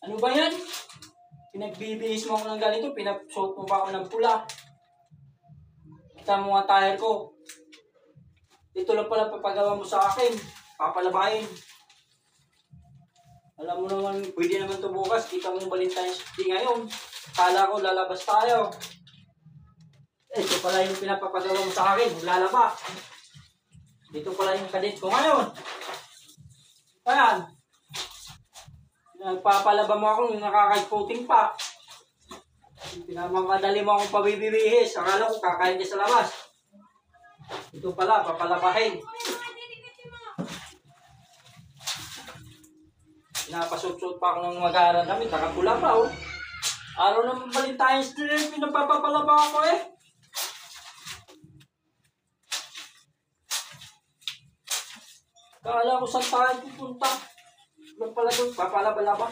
Ano ba yan? Pinagbibihis mo ako ng ganito, pinapsuot mo pa ako ng pula. Kita mo nga tire ko. Ito lang pala papagawa mo sa akin. Papalabahin. Alam mo naman, pwede naman ito bukas. Kita mo yung Valentine's Day ngayon. Kala ko lalabas tayo. Ito pala yung pinapapagawa mo sa akin. Lalaba. Dito pala yung kadit ko ngayon. Ayan. Nagpapalaba mo ako yung nakakay-coating pa. Pinamamadali mo akong pabibibihis. Akala ko kakain ka sa labas. Ito pala, papalabahin. Pinapasuot-suot pa ako ng mag-aaral namin. Nakapula pa, oh. Araw ng Valentine's Day, pinapapalaba ako eh. Kala ko saan tayo pupunta. Doon pala doon, papalaba-laba.